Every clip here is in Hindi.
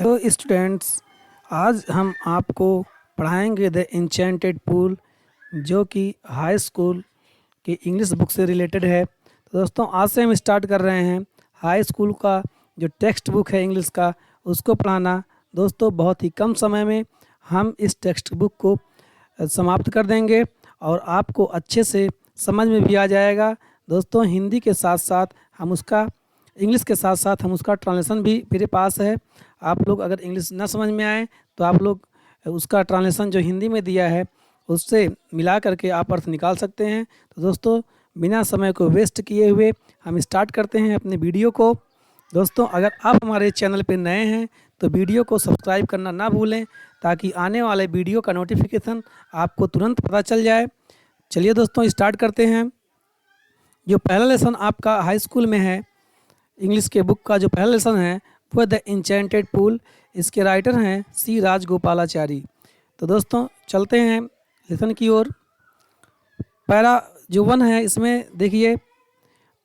हेलो स्टूडेंट्स, आज हम आपको पढ़ाएंगे द इंचेंटेड पूल, जो कि हाई स्कूल की इंग्लिश बुक से रिलेटेड है। तो दोस्तों, आज से हम स्टार्ट कर रहे हैं हाई स्कूल का जो टेक्स्ट बुक है इंग्लिश का, उसको पढ़ाना। दोस्तों, बहुत ही कम समय में हम इस टेक्स्ट बुक को समाप्त कर देंगे और आपको अच्छे से समझ में भी आ जाएगा। दोस्तों, हिंदी के साथ साथ हम उसका इंग्लिश के साथ साथ हम उसका ट्रांसलेशन भी मेरे पास है। आप लोग अगर इंग्लिश ना समझ में आए तो आप लोग उसका ट्रांसलेशन जो हिंदी में दिया है उससे मिला करके आप अर्थ निकाल सकते हैं। तो दोस्तों, बिना समय को वेस्ट किए हुए हम स्टार्ट करते हैं अपने वीडियो को। दोस्तों, अगर आप हमारे चैनल पर नए हैं तो वीडियो को सब्सक्राइब करना ना भूलें, ताकि आने वाले वीडियो का नोटिफिकेशन आपको तुरंत पता चल जाए। चलिए दोस्तों, स्टार्ट करते हैं। जो पहला लेसन आपका हाई स्कूल में है, इंग्लिश के बुक का जो पहला लेसन है वो द इंचेंटेड पूल। इसके राइटर हैं सी राजगोपालाचारी। तो दोस्तों, चलते हैं लेसन की ओर। पहला जो वन है, इसमें देखिए,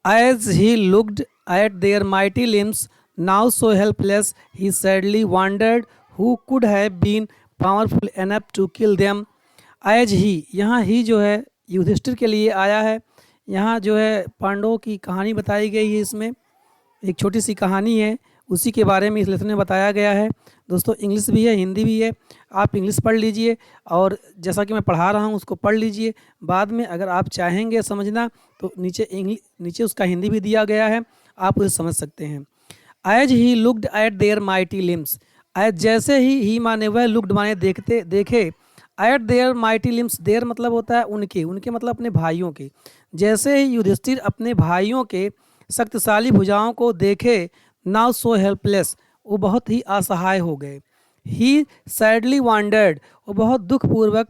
as he looked at their mighty limbs now so helpless he sadly wondered who could have been powerful enough to kill them. As he, यहाँ ही जो है युधिष्ठिर के लिए आया है। यहाँ जो है पांडवों की कहानी बताई गई है। इसमें एक छोटी सी कहानी है, उसी के बारे में इस लेसन में बताया गया है। दोस्तों, इंग्लिश भी है, हिंदी भी है। आप इंग्लिश पढ़ लीजिए और जैसा कि मैं पढ़ा रहा हूँ उसको पढ़ लीजिए। बाद में अगर आप चाहेंगे समझना तो नीचे उसका हिंदी भी दिया गया है, आप उसे समझ सकते हैं। As he looked at their mighty limbs, as जैसे ही माने वह, लुक्ड माने देखते देखे, at their mighty limbs, their मतलब होता है उनके मतलब अपने भाइयों के। जैसे ही युधिष्ठिर अपने भाइयों के शक्तिशाली भुजाओं को देखे, नाउ सो हेल्पलेस, वो बहुत ही असहाय हो गए। ही सैडली वॉन्डर्ड, वो बहुत दुखपूर्वक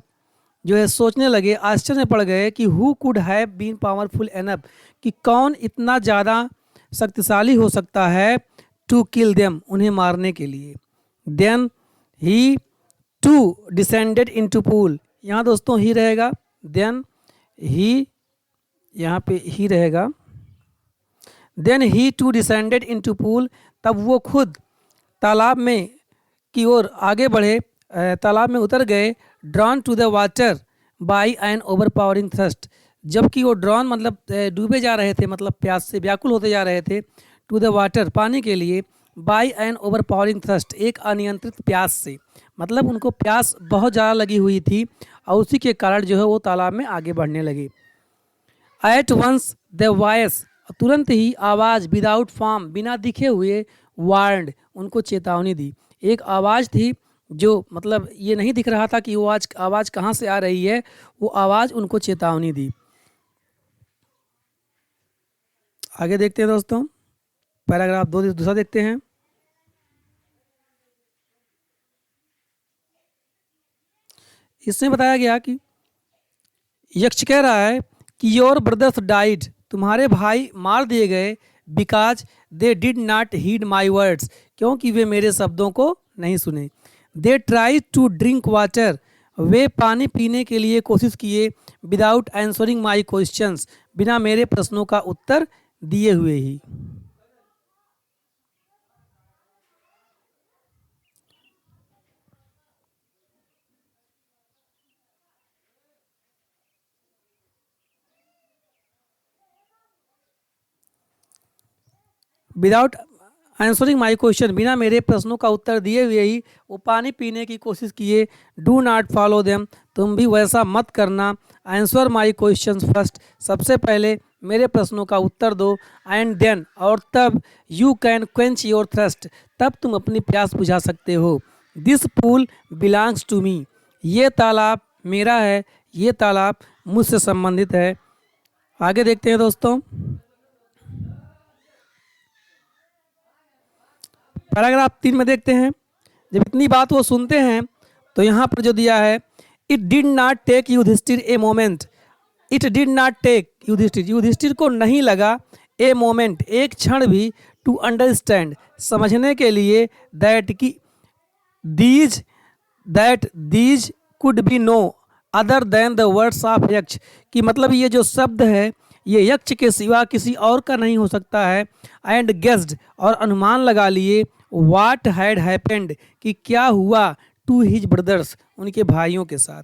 जो है सोचने लगे, आश्चर्य में पड़ गए कि who could have been powerful enough, कि कौन इतना ज़्यादा शक्तिशाली हो सकता है, टू किल देम, उन्हें मारने के लिए। Then he too descended into pool, यहाँ दोस्तों ही रहेगा। देन ही, यहाँ पे ही रहेगा। Then he too descended into pool, तब वो खुद तालाब में की ओर आगे बढ़े, तालाब में उतर गए। Drawn to the water by an overpowering thrust, जबकि वो ड्रॉन मतलब डूबे जा रहे थे, मतलब प्यास से व्याकुल होते जा रहे थे। टू द वाटर, पानी के लिए। By an overpowering thrust, एक अनियंत्रित प्यास से, मतलब उनको प्यास बहुत ज़्यादा लगी हुई थी और उसी के कारण जो है वो तालाब में आगे बढ़ने लगे। एट वंस द वॉइस, तुरंत ही आवाज़, विदाउट फॉर्म, बिना दिखे हुए, वार्नड, उनको चेतावनी दी। एक आवाज़ थी जो मतलब ये नहीं दिख रहा था कि वो आवाज़ कहाँ से आ रही है, वो आवाज़ उनको चेतावनी दी। आगे देखते हैं दोस्तों, पैराग्राफ दूसरा देखते हैं। इसमें बताया गया कि यक्ष कह रहा है कि योर ब्रदर्स डाइड, तुम्हारे भाई मार दिए गए, because they did not heed my words, क्योंकि वे मेरे शब्दों को नहीं सुने। They try to drink water, वे पानी पीने के लिए कोशिश किए, विदाउट आंसरिंग माई क्वेश्चंस, बिना मेरे प्रश्नों का उत्तर दिए हुए ही। विदाउट आंसरिंग माई क्वेश्चन, बिना मेरे प्रश्नों का उत्तर दिए हुए ही वो पानी पीने की कोशिश किए। डू नॉट फॉलो देम, तुम भी वैसा मत करना। आंसर माई क्वेश्चन फर्स्ट, सबसे पहले मेरे प्रश्नों का उत्तर दो। एंड देन, और तब, you can quench your thrust, तब तुम अपनी प्यास बुझा सकते हो। This pool belongs to me, ये तालाब मेरा है, ये तालाब मुझसे संबंधित है। आगे देखते हैं दोस्तों, पैराग्राफ 3 में देखते हैं। जब इतनी बात वो सुनते हैं तो यहाँ पर जो दिया है, it did not take Yudhishthir a moment, it did not take Yudhishthir, Yudhishthir को नहीं लगा, ए मोमेंट, एक क्षण भी, टू अंडरस्टैंड, समझने के लिए, that these could be no other than the words of Yaksha, कि मतलब ये जो शब्द है ये यक्ष के सिवा किसी और का नहीं हो सकता है। एंड गेस्ड, और अनुमान लगा लिए, व्हाट हैड हैपेंड, कि क्या हुआ, टू हिज ब्रदर्स, उनके भाइयों के साथ।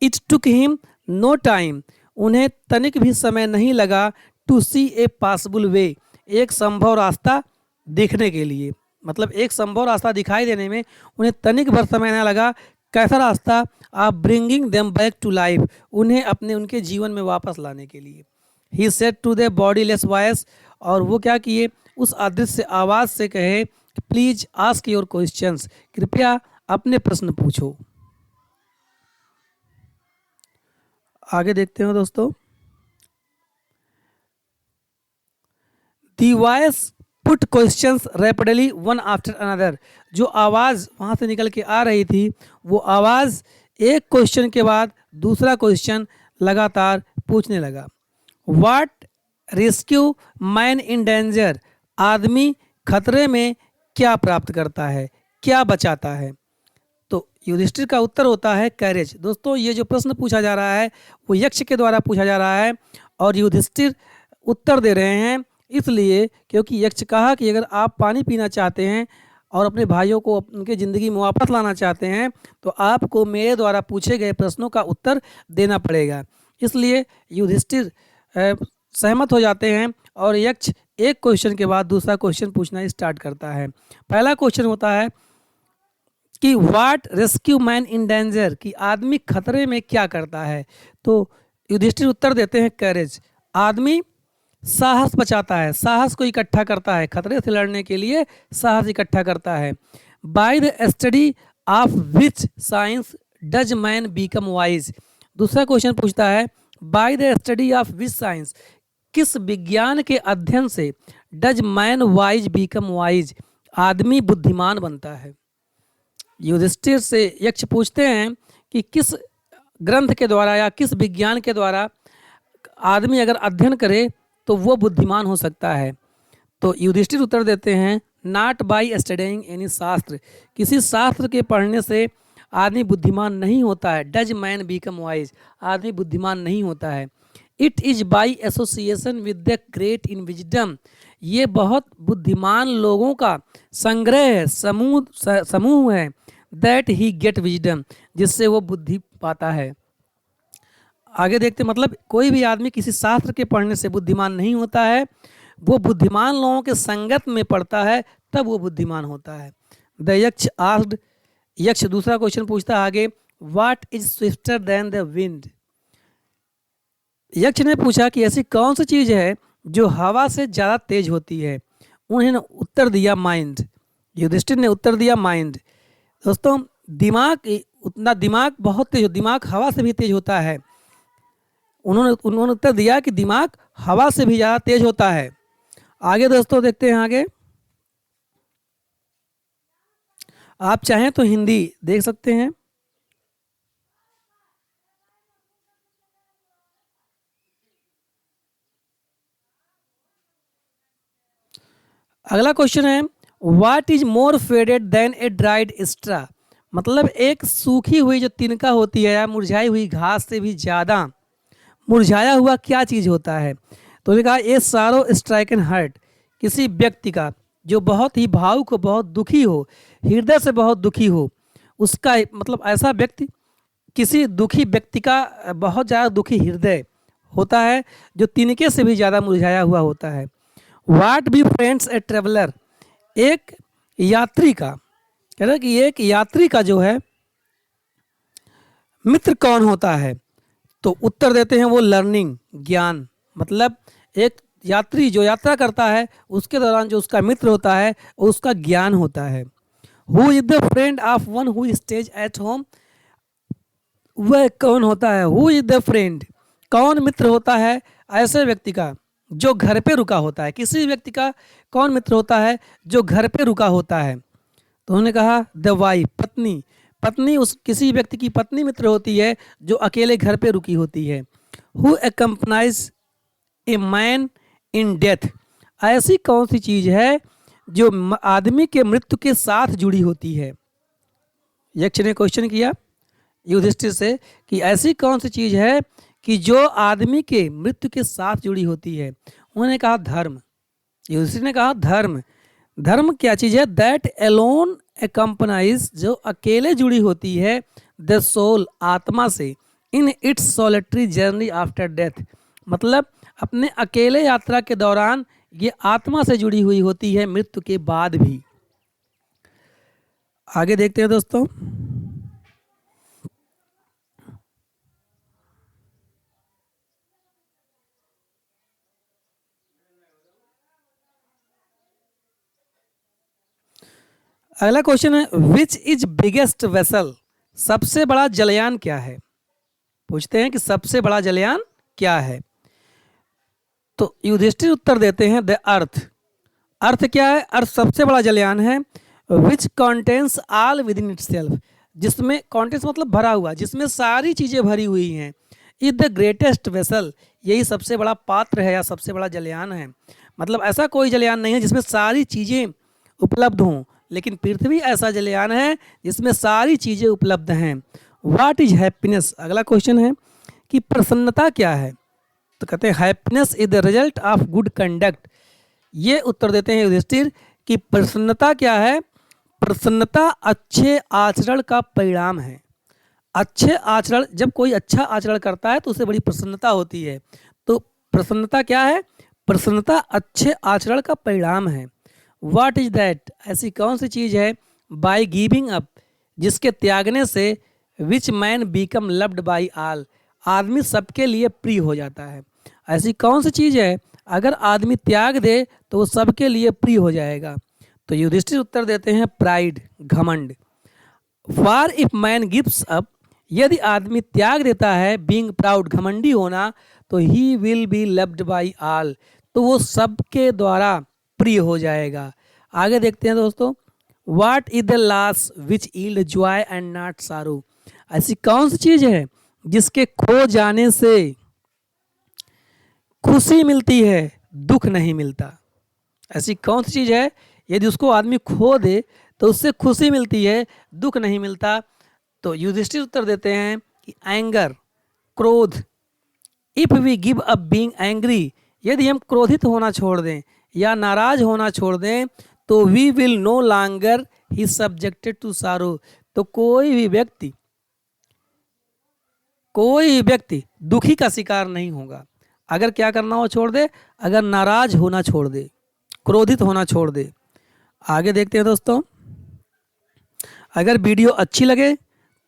It took him no time, उन्हें तनिक भी समय नहीं लगा, to C a possible way, एक संभव रास्ता देखने के लिए, मतलब एक संभव रास्ता दिखाई देने में उन्हें तनिक भर समय न लगा। कैसा रास्ता, आप bringing them back to life, उन्हें अपने उनके जीवन में वापस लाने के लिए। He said to the bodiless voice, और वो क्या किए, उस अदृश्य आवाज़ से कहे, प्लीज आस्क योर क्वेश्चंस, कृपया अपने प्रश्न पूछो। आगे देखते हैं दोस्तों। दी voice put questions rapidly one after another, जो आवाज़ वहाँ से निकल के आ रही थी, वो आवाज़ एक क्वेश्चन के बाद दूसरा क्वेश्चन लगातार पूछने लगा। What rescue man in danger, आदमी खतरे में क्या प्राप्त करता है, क्या बचाता है। तो युधिष्ठिर का उत्तर होता है कैरेज। दोस्तों ये जो प्रश्न पूछा जा रहा है वो यक्ष के द्वारा पूछा जा रहा है, और युधिष्ठिर उत्तर दे रहे हैं इसलिए क्योंकि यक्ष कहा कि अगर आप पानी पीना चाहते हैं और अपने भाइयों को उनके ज़िंदगी में वापस लाना चाहते हैं तो आपको मेरे द्वारा पूछे गए प्रश्नों का उत्तर देना पड़ेगा। इसलिए युधिष्ठिर सहमत हो जाते हैं और यक्ष एक क्वेश्चन के बाद दूसरा क्वेश्चन पूछना स्टार्ट करता है। पहला क्वेश्चन होता है कि what rescue man in danger, कि आदमी खतरे में क्या करता है। तो युधिष्ठिर उत्तर देते हैं करेज, आदमी साहस बचाता है, साहस को इकट्ठा करता है, खतरे से लड़ने के लिए साहस इकट्ठा करता है। By the study of which science does man become wise, दूसरा क्वेश्चन पूछता है by the study of which science, किस विज्ञान के अध्ययन से does man wise become wise, आदमी बुद्धिमान बनता है। युधिष्ठिर से यक्ष पूछते हैं कि किस ग्रंथ के द्वारा या किस विज्ञान के द्वारा आदमी अगर अध्ययन करे तो वो बुद्धिमान हो सकता है। तो युधिष्ठिर उत्तर देते हैं नॉट बाय स्टडिंग एनी शास्त्र, किसी शास्त्र के पढ़ने से आदमी बुद्धिमान नहीं होता है। डज मैन बिकम वाइज, आदमी बुद्धिमान नहीं होता है। It is by association with the great in wisdom, ये बहुत बुद्धिमान लोगों का संग्रह है, समूह है। दैट ही गेट विजडम, जिससे वो बुद्धि पाता है। आगे देखते, मतलब कोई भी आदमी किसी शास्त्र के पढ़ने से बुद्धिमान नहीं होता है, वो बुद्धिमान लोगों के संगत में पढ़ता है तब वो बुद्धिमान होता है। द यक्ष आस्क्ड, यक्ष दूसरा क्वेश्चन पूछता है आगे, what is swifter than the wind, यक्ष ने पूछा कि ऐसी कौन सी चीज़ है जो हवा से ज़्यादा तेज होती है। उन्होंने उत्तर दिया माइंड, युधिष्ठिर ने उत्तर दिया माइंड। दोस्तों दिमाग बहुत तेज, दिमाग हवा से भी तेज होता है। उन्होंने उत्तर दिया कि दिमाग हवा से भी ज़्यादा तेज होता है। आगे दोस्तों देखते हैं आगे, आप चाहें तो हिंदी देख सकते हैं। अगला क्वेश्चन है what is more faded than a dried straw, मतलब एक सूखी हुई जो तिनका होती है या मुरझाई हुई घास से भी ज़्यादा मुरझाया हुआ क्या चीज़ होता है। तो उन्होंने कहा ए सारो स्ट्राइकन हर्ट, किसी व्यक्ति का जो बहुत ही भावुक हो, बहुत दुखी हो, हृदय से बहुत दुखी हो, उसका मतलब ऐसा व्यक्ति, किसी दुखी व्यक्ति का बहुत ज़्यादा दुखी हृदय होता है जो तिनके से भी ज़्यादा मुरझाया हुआ होता है। What be friends a traveller, एक यात्री का, कह रहा है कि एक यात्री का जो है मित्र कौन होता है। तो उत्तर देते हैं वो लर्निंग, ज्ञान, मतलब एक यात्री जो यात्रा करता है उसके दौरान जो उसका मित्र होता है उसका ज्ञान होता है। Who is the friend of one who stays at home, वह कौन होता है, हु इज द फ्रेंड, कौन मित्र होता है ऐसे व्यक्ति का जो घर पे रुका होता है। किसी व्यक्ति का कौन मित्र होता है जो घर पे रुका होता है। तो उन्होंने कहा द वाइफ, पत्नी, पत्नी उस किसी व्यक्ति की पत्नी मित्र होती है जो अकेले घर पे रुकी होती है। Who accompanies a man in death, ऐसी कौन सी चीज़ है जो आदमी के मृत्यु के साथ जुड़ी होती है। यक्ष ने क्वेश्चन किया युधिष्ठिर से कि ऐसी कौन सी चीज़ है कि जो आदमी के मृत्यु के साथ जुड़ी होती है। उन्होंने कहा धर्म, युधिष्ठिर ने कहा धर्म। धर्म क्या चीज़ है? दैट एलोन एकम्पनाइज, जो अकेले जुड़ी होती है, द सोल, आत्मा से, in its solitary journey after death, मतलब अपने अकेले यात्रा के दौरान ये आत्मा से जुड़ी हुई होती है मृत्यु के बाद भी। आगे देखते हैं दोस्तों। अगला क्वेश्चन है, विच इज बिगेस्ट वेसल, सबसे बड़ा जलयान क्या है? पूछते हैं कि सबसे बड़ा जलयान क्या है। तो युधिष्ठिर उत्तर देते हैं द अर्थ। अर्थ क्या है? अर्थ सबसे बड़ा जलयान है। विच contains all with in itself, जिसमें कॉन्टेंस मतलब भरा हुआ, जिसमें सारी चीज़ें भरी हुई हैं। इज द ग्रेटेस्ट वेसल, यही सबसे बड़ा पात्र है या सबसे बड़ा जलयान है। मतलब ऐसा कोई जलयान नहीं है जिसमें सारी चीज़ें उपलब्ध हों, लेकिन पृथ्वी ऐसा जलयान है जिसमें सारी चीज़ें उपलब्ध हैं। व्हाट इज हैप्पीनेस, अगला क्वेश्चन है कि प्रसन्नता क्या है? तो कहते हैं happiness is the result of good conduct. ये उत्तर देते हैं युधिष्ठिर कि प्रसन्नता क्या है? प्रसन्नता अच्छे आचरण का परिणाम है। अच्छे आचरण, जब कोई अच्छा आचरण करता है तो उसे बड़ी प्रसन्नता होती है। तो प्रसन्नता क्या है? प्रसन्नता अच्छे आचरण का परिणाम है। व्हाट इज दैट, ऐसी कौन सी चीज़ है? बाय गिविंग अप, जिसके त्यागने से, which man become loved by all, आदमी सबके लिए प्रिय हो जाता है। ऐसी कौन सी चीज़ है अगर आदमी त्याग दे तो वो सबके लिए प्रिय हो जाएगा? तो युधिष्ठिर उत्तर देते हैं प्राइड, घमंड। For if man gives up, यदि आदमी त्याग देता है, बीइंग प्राउड, घमंडी होना, तो he will be loved by all, तो वो सबके द्वारा प्रिय हो जाएगा। आगे देखते हैं दोस्तों। What is the loss which yield Joy and not सारो, ऐसी कौन सी चीज है जिसके खो जाने से खुशी मिलती है, दुख नहीं मिलता? ऐसी कौन सी चीज है यदि उसको आदमी खो दे तो उससे खुशी मिलती है, दुख नहीं मिलता? तो युधिष्ठिर उत्तर देते हैं कि एंगर, क्रोध। If we give up being angry, यदि हम क्रोधित होना छोड़ दें या नाराज होना छोड़ दें, तो we will no longer be subjected to sorrow, तो कोई भी व्यक्ति दुखी का शिकार नहीं होगा। अगर क्या करना हो छोड़ दे, अगर नाराज होना छोड़ दे, क्रोधित होना छोड़ दे। आगे देखते हैं दोस्तों। अगर वीडियो अच्छी लगे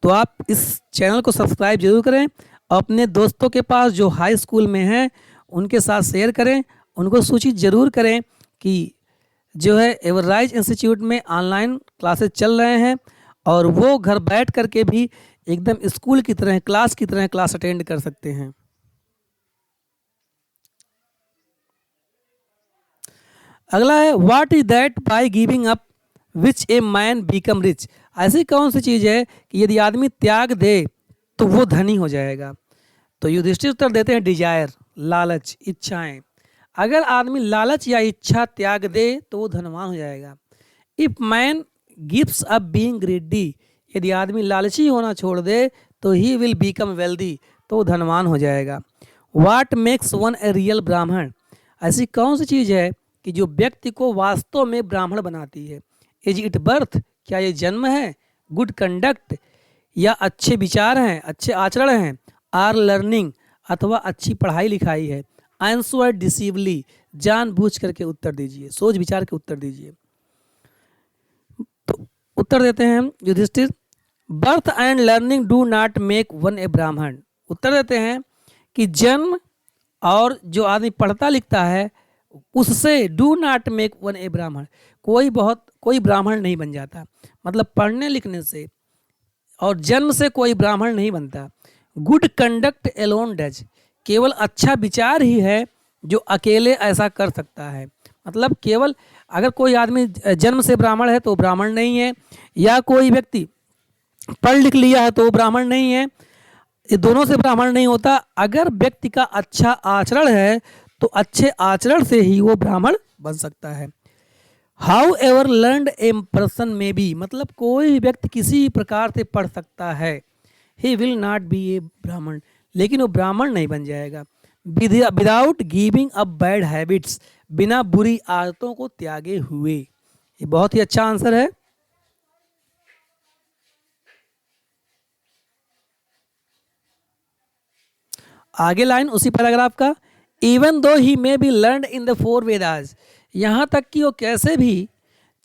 तो आप इस चैनल को सब्सक्राइब जरूर करें, अपने दोस्तों के पास जो हाई स्कूल में हैं उनके साथ शेयर करें, उनको सूचित जरूर करें कि जो है एवरराइज इंस्टीट्यूट में ऑनलाइन क्लासेस चल रहे हैं और वो घर बैठ करके भी एकदम स्कूल की तरह, क्लास की तरह क्लास अटेंड कर सकते हैं। अगला है what is that by giving up which a man become rich, ऐसी कौन सी चीज़ है कि यदि आदमी त्याग दे तो वो धनी हो जाएगा? तो युधिष्ठिर उत्तर देते हैं डिजायर, लालच, इच्छाएं। अगर आदमी लालच या इच्छा त्याग दे तो वो धनवान हो जाएगा। If man gives up being greedy, यदि आदमी लालची होना छोड़ दे तो ही विल बिकम वेल्दी, तो वो धनवान हो जाएगा। What makes one a real ब्राह्मण, ऐसी कौन सी चीज़ है कि जो व्यक्ति को वास्तव में ब्राह्मण बनाती है? इज इट बर्थ, क्या ये जन्म है? गुड कंडक्ट, या अच्छे विचार हैं, अच्छे आचरण हैं? आर लर्निंग, अथवा अच्छी पढ़ाई लिखाई है? आंसर डिसीवली, जानबूझ करके उत्तर दीजिए, सोच विचार के उत्तर दीजिए। तो उत्तर देते हैं Yudhishthira, birth and learning do not make one a Brahmin. उत्तर देते हैं कि जन्म और जो आदमी पढ़ता लिखता है उससे do not make one a ब्राह्मण, कोई ब्राह्मण नहीं बन जाता। मतलब पढ़ने लिखने से और जन्म से कोई ब्राह्मण नहीं बनता। गुड कंडक्ट एलोन डज, केवल अच्छा विचार ही है जो अकेले ऐसा कर सकता है। मतलब केवल अगर कोई आदमी जन्म से ब्राह्मण है तो ब्राह्मण नहीं है, या कोई व्यक्ति पढ़ लिख लिया है तो वो ब्राह्मण नहीं है, ये दोनों से ब्राह्मण नहीं होता। अगर व्यक्ति का अच्छा आचरण है तो अच्छे आचरण से ही वो ब्राह्मण बन सकता है। How ever learned a person में बी, मतलब कोई व्यक्ति किसी प्रकार से पढ़ सकता है। ही विल नॉट बी ए ब्राह्मण, लेकिन वो ब्राह्मण नहीं बन जाएगा। Without giving up bad habits, बिना बुरी आदतों को त्यागे हुए। ये बहुत ही अच्छा आंसर है। आगे लाइन उसी पैराग्राफ का, even though he may be learn in the four Vedas, यहाँ तक कि वो कैसे भी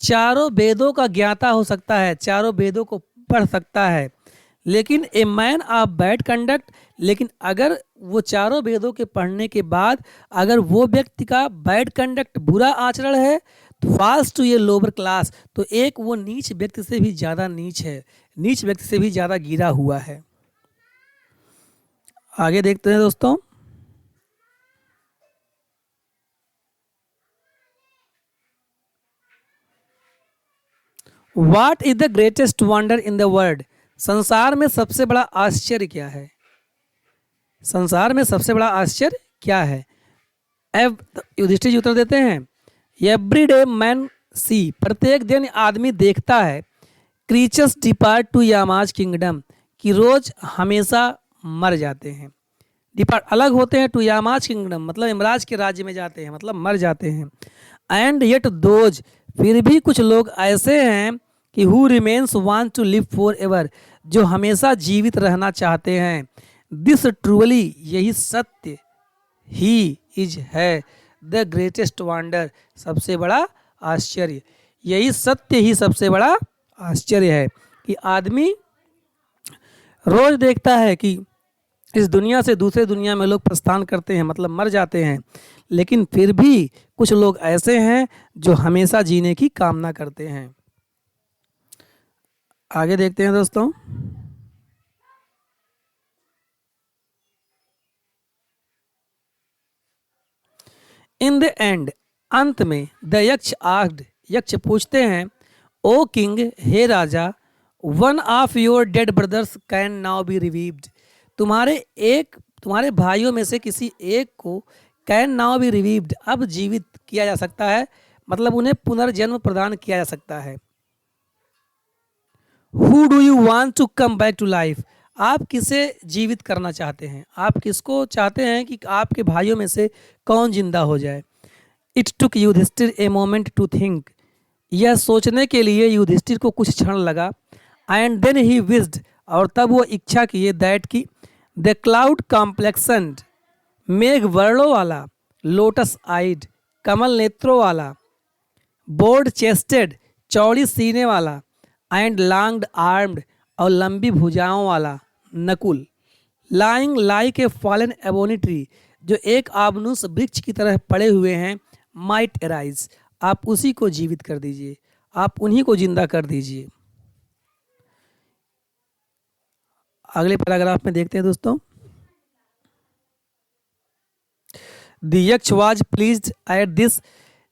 चारों वेदों का ज्ञाता हो सकता है, चारों वेदों को पढ़ सकता है, लेकिन a man of bad conduct, लेकिन अगर वो चारों वेदों के पढ़ने के बाद अगर वो व्यक्ति का बैड कंडक्ट बुरा आचरण है, तो फॉल्स टू ये लोअर क्लास, तो एक वो नीच व्यक्ति से भी ज़्यादा नीच है, नीच व्यक्ति से भी ज़्यादा गिरा हुआ है। आगे देखते हैं दोस्तों। What is the greatest wonder in the world, संसार में सबसे बड़ा आश्चर्य क्या है, संसार में सबसे बड़ा आश्चर्य क्या है। युधिष्ठिर जी उत्तर देते हैं, एवरी डे मैन सी, प्रत्येक दिन आदमी देखता है, क्रीचर्स डिपार्ट टू यामाज किंगडम, कि रोज हमेशा मर जाते हैं, डिपार्ट अलग होते हैं, टू यामाज किंगडम मतलब यमराज के राज्य में जाते हैं, मतलब मर जाते हैं। एंड येट दोज, फिर भी कुछ लोग ऐसे हैं कि who remains want to live forever, जो हमेशा जीवित रहना चाहते हैं। दिस ट्रूली, यही सत्य ही इज है, द ग्रेटेस्ट वंडर, सबसे बड़ा आश्चर्य, यही सत्य ही सबसे बड़ा आश्चर्य है कि आदमी रोज देखता है कि इस दुनिया से दूसरे दुनिया में लोग प्रस्थान करते हैं, मतलब मर जाते हैं, लेकिन फिर भी कुछ लोग ऐसे हैं जो हमेशा जीने की कामना करते हैं। आगे देखते हैं दोस्तों। इन द एंड, अंत में, द यक्ष आस्क्ड, यक्ष पूछते हैं, ओ किंग, हे राजा, one of your dead brothers can now be revived, तुम्हारे भाइयों में से किसी एक को कैन नाउ बी रिवीव्ड, अब जीवित किया जा सकता है, मतलब उन्हें पुनर्जन्म प्रदान किया जा सकता है। Who do you want to come back to life, आप किसे जीवित करना चाहते हैं, आप किसको चाहते हैं कि आपके भाइयों में से कौन जिंदा हो जाए। It took Yudhishthir a moment to think, यह सोचने के लिए युधिष्ठिर को कुछ क्षण लगा। एंड देन ही विज्ड, और तब वो इच्छा किए, दैट की द क्लाउड कॉम्प्लेक्सन्ड, मेघ वर्णों वाला, लोटस आइड, कमल नेत्रों वाला, बोर्ड चेस्टेड, चौड़ी सीने वाला, एंड लॉन्ग आर्म्ड, और लंबी भुजाओं वाला Nakul, lying like a fallen ebony tree, जो एक आबनूस वृक्ष की तरह पड़े हुए हैं, माइट एराइज, आप उसी को जीवित कर दीजिए, आप उन्हीं को जिंदा कर दीजिए। अगले पैराग्राफ में देखते हैं दोस्तों। द यक्ष वाज प्लीज्ड एट दिस,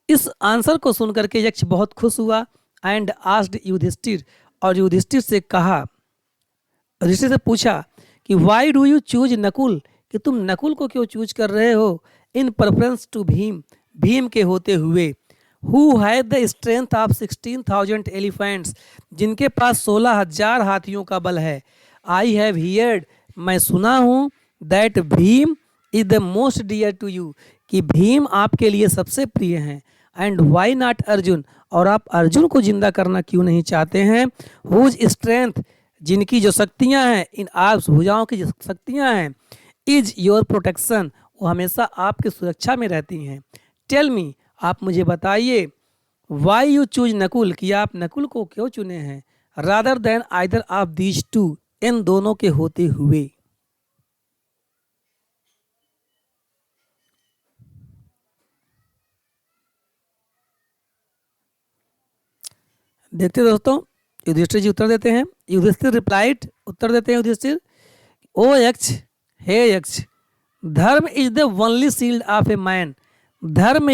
इस आंसर को सुनकर के यक्ष बहुत खुश हुआ। एंड आस्क्ड युधिष्ठिर, और युधिष्ठिर से कहा, युधिष्ठिर से पूछा कि why do you choose Nakul, कि तुम नकुल को क्यों चूज कर रहे हो, इन प्रेफरेंस टू भीम, भीम के होते हुए। Who had the strength of 16,000 elephants, जिनके पास 16,000 हाथियों का बल है। आई हैव हियर्ड, मैं सुना हूँ, that Bhim is the most dear to you, कि भीम आपके लिए सबसे प्रिय हैं। एंड वाई नॉट अर्जुन, और आप अर्जुन को जिंदा करना क्यों नहीं चाहते हैं। हुज स्ट्रेंथ, जिनकी जो शक्तियां हैं, इन आर्म्स, भुजाओं की जो शक्तियां हैं, इज योर प्रोटेक्शन, वो हमेशा आपकी सुरक्षा में रहती हैं। टेल मी, आप मुझे बताइए, वाई यू चूज नकुल, कि आप नकुल को क्यों चुने हैं, rather than either of these two, इन दोनों के होते हुए। देखते दोस्तों, युधिष्ठिर जी उत्तर देते हैं। युधिष्ठिर रिप्लाइड, उत्तर देते हैं युधिष्ठिर, ओ यक्ष, हे Yaksha, dharma is the only shield of a man, dharma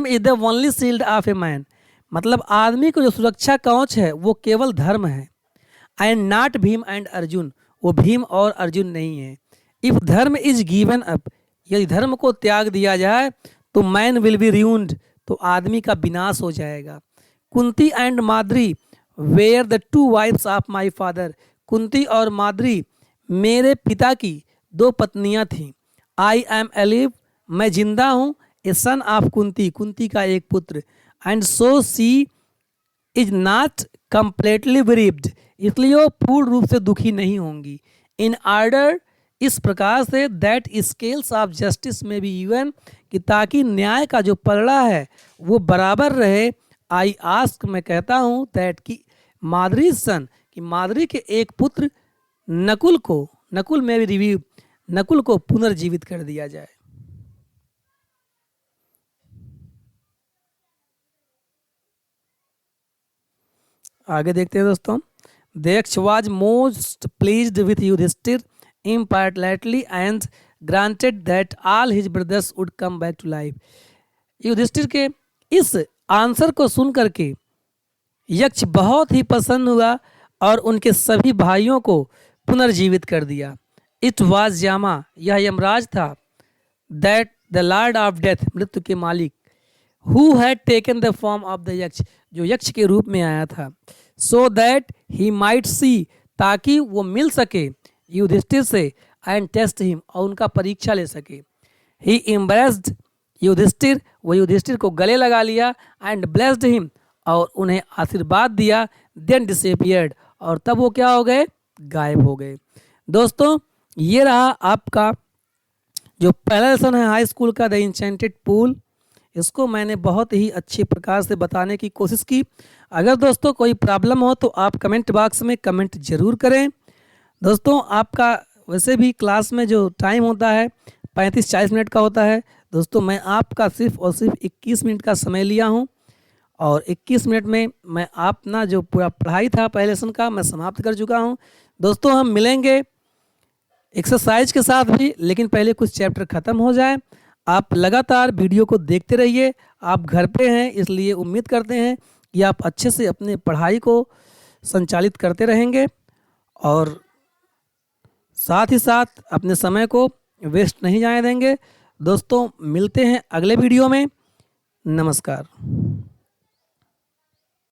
is the only shield of a man, मतलब आदमी को जो सुरक्षा कवच है वो केवल धर्म है। And not Bhim and Arjun, वो भीम और अर्जुन नहीं है। इफ धर्म इज गिवन अप, यदि धर्म को त्याग दिया जाए तो मैन विल बी ruined, तो आदमी का विनाश हो जाएगा। Kunti and Madri were the two wives of my father, Kunti और माद्री मेरे पिता की दो पत्नियां थीं। आई एम अलिव, मैं जिंदा हूँ, a son of Kunti, Kunti का एक पुत्र। And so she is not completely bereaved, इसलिए वो पूर्ण रूप से दुखी नहीं होंगी। इन ऑर्डर, इस प्रकार से, दैट स्केल्स ऑफ जस्टिस में भी इवन, कि ताकि न्याय का जो पलड़ा है वो बराबर रहे। आई आस्क, मैं कहता हूँ, दैट कि माद्री सन, कि माद्री के एक पुत्र नकुल को, नकुल में भी रिव्यू, नकुल को पुनर्जीवित कर दिया जाए। आगे देखते हैं दोस्तों। Daksha was most pleased with Yudhishthira impartially and granted that all his brothers would come back to life. Yudhishthira के इस आंसर को सुन करके यक्ष बहुत ही प्रसन्न हुआ और उनके सभी भाइयों को पुनर्जीवित कर दिया। इट वॉज यामा, यह यमराज था, that the Lord of death, मृत्यु के मालिक, who had taken the form of the यक्ष, जो यक्ष के रूप में आया था, so that he might see, ताकि वो मिल सके युधिष्ठिर से, एंड टेस्ट हिम, और उनका परीक्षा ले सके। ही एम्ब्रेस्ड युधिष्ठिर, वो युधिष्ठिर को गले लगा लिया, एंड ब्लेस्ड हिम, और उन्हें आशीर्वाद दिया। देन डिसअपियर्ड, और तब वो क्या हो गए, गायब हो गए। दोस्तों ये रहा आपका जो पहला लेसन है हाई स्कूल का, द इंचेंटेड पूल। इसको मैंने बहुत ही अच्छे प्रकार से बताने की कोशिश की। अगर दोस्तों कोई प्रॉब्लम हो तो आप कमेंट बॉक्स में कमेंट जरूर करें। दोस्तों आपका वैसे भी क्लास में जो टाइम होता है 35-40 मिनट का होता है। दोस्तों मैं आपका सिर्फ और सिर्फ 21 मिनट का समय लिया हूं, और 21 मिनट में मैं अपना जो पूरा पढ़ाई था पहले लेसन का मैं समाप्त कर चुका हूं। दोस्तों हम मिलेंगे एक्सरसाइज के साथ भी, लेकिन पहले कुछ चैप्टर ख़त्म हो जाए। आप लगातार वीडियो को देखते रहिए। आप घर पे हैं इसलिए उम्मीद करते हैं कि आप अच्छे से अपने पढ़ाई को संचालित करते रहेंगे, और साथ ही साथ अपने समय को वेस्ट नहीं जाने देंगे। दोस्तों मिलते हैं अगले वीडियो में। नमस्कार।